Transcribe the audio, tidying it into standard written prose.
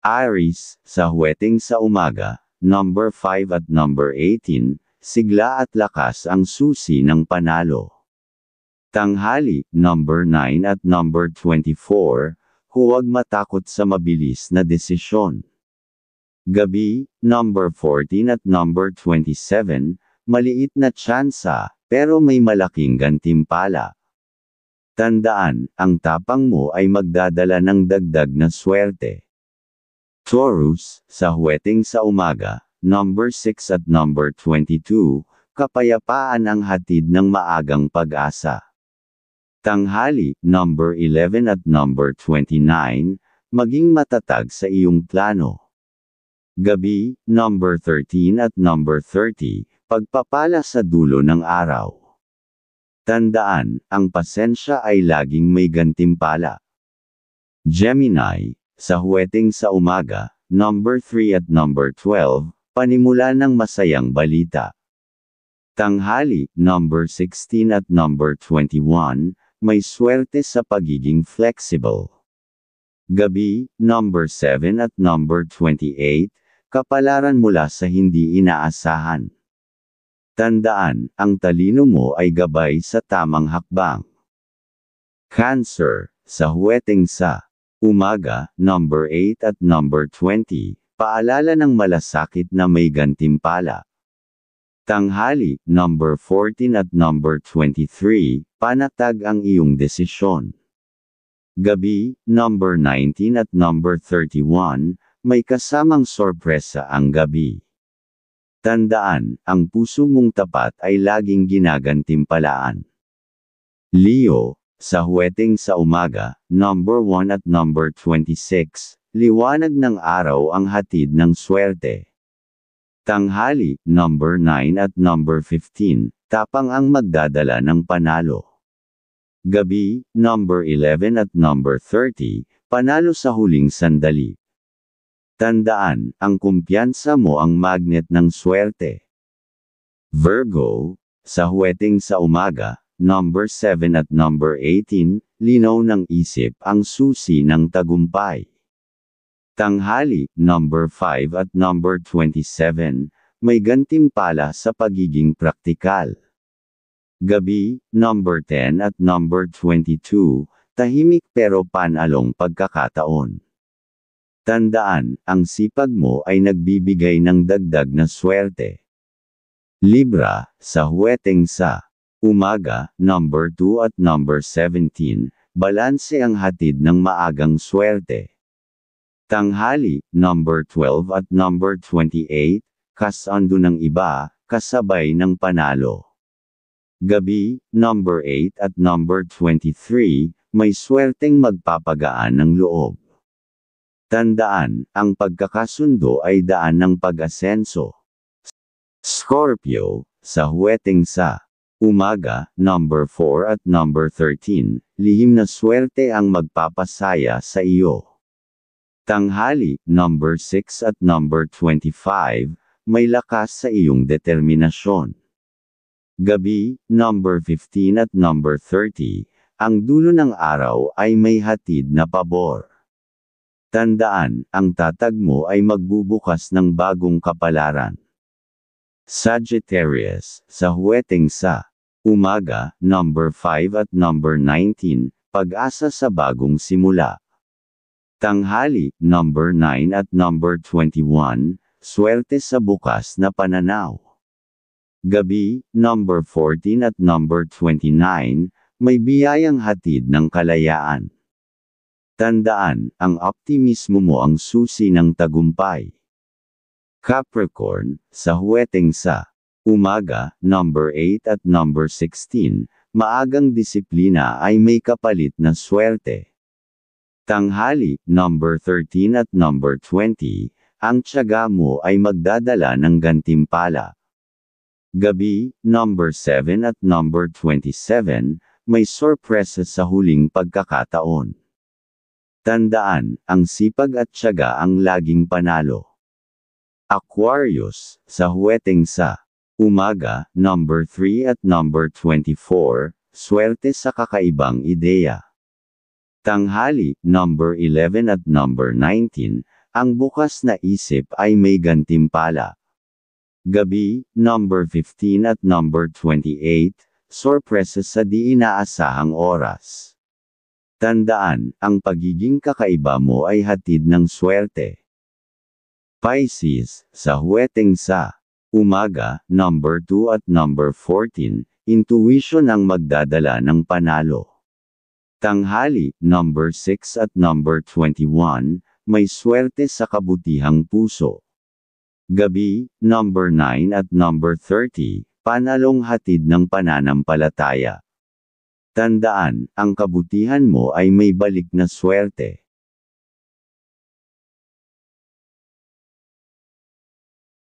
Aries, sa huweteng sa umaga, number 5 at number 18, sigla at lakas ang susi ng panalo. Tanghali, number 9 at number 24, huwag matakot sa mabilis na desisyon. Gabi, number 14 at number 27, maliit na tsansa, pero may malaking gantimpala. Tandaan, ang tapang mo ay magdadala ng dagdag na swerte. Taurus, sa huweteng sa umaga, number 6 at number 22, kapayapaan ang hatid ng maagang pag-asa. Tanghali, number 11 at number 29, maging matatag sa iyong plano. Gabi, number 13 at number 30, pagpapala sa dulo ng araw. Tandaan, ang pasensya ay laging may gantimpala. Gemini, sa huweteng sa umaga, number 3 at number 12, panimula ng masayang balita. Tanghali, number 16 at number 21, may swerte sa pagiging flexible. Gabi, number 7 at number 28, kapalaran mula sa hindi inaasahan. Tandaan, ang talino mo ay gabay sa tamang hakbang. Cancer, sa huweteng sa umaga, number 8 at number 20, paalala ng malasakit na may gantimpala. Tanghali, number 14 at number 23, panatag ang iyong desisyon. Gabi, number 19 at number 31, may kasamang sorpresa ang gabi. Tandaan, ang puso mong tapat ay laging ginagantimpalaan. Leo, sa huweteng sa umaga, number 1 at number 26, liwanag ng araw ang hatid ng swerte. Tanghali, number 9 at number 15, tapang ang magdadala ng panalo. Gabi, number 11 at number 30, panalo sa huling sandali. Tandaan, ang kumpiyansa mo ang magnet ng swerte. Virgo, sa huweteng sa umaga, number 7 at number 18, linaw ng isip ang susi ng tagumpay. Tanghali, number 5 at number 27, may gantimpala sa pagiging praktikal. Gabi, number 10 at number 22, tahimik pero panalong pagkakataon. Tandaan, ang sipag mo ay nagbibigay ng dagdag na swerte. Libra, sa huweteng sa umaga, number 2 at number 17, balanse ang hatid ng maagang swerte. Tanghali, number 12 at number 28, kasando ng iba, kasabay ng panalo. Gabi, number 8 at number 23, may swerteng magpapagaan ng loob. Tandaan, ang pagkakasundo ay daan ng pag-asenso. Scorpio, sa huweteng sa umaga, number 4 at number 13, lihim na swerte ang magpapasaya sa iyo. Tanghali, number 6 at number 25, may lakas sa iyong determinasyon. Gabi, number 15 at number 30, ang dulo ng araw ay may hatid na pabor. Tandaan, ang tatag mo ay magbubukas ng bagong kapalaran. Sagittarius, sa huweteng sa umaga, number 5 at number 19, pag-asa sa bagong simula. Tanghali, number 9 at number 21, swerte sa bukas na pananaw. Gabi, number 14 at number 29, may biyayang hatid ng kalayaan. Tandaan, ang optimismo mo ang susi ng tagumpay. Capricorn, sa huweteng sa umaga, number 8 at number 16, maagang disiplina ay may kapalit na swerte. Tanghali, number 13 at number 20, ang tiyaga mo ay magdadala ng gantimpala. Gabi, number 7 at number 27, may sorpresa sa huling pagkakataon. Tandaan, ang sipag at tiyaga ang laging panalo. Aquarius, sa huweteng sa umaga, number 3 at number 24, swerte sa kakaibang ideya. Tanghali, number 11 at number 19, ang bukas na isip ay may gantimpala. Gabi, number 15 at number 28, sorpresa sa di inaasahang oras. Tandaan, ang pagiging kakaiba mo ay hatid ng swerte. Pisces, sa huweteng sa umaga, number 2 at number 14, intuition ang magdadala ng panalo. Tanghali, number 6 at number 21, may swerte sa kabutihang puso. Gabi, number 9 at number 30, panalong hatid ng pananampalataya. Tandaan, ang kabutihan mo ay may balik na swerte.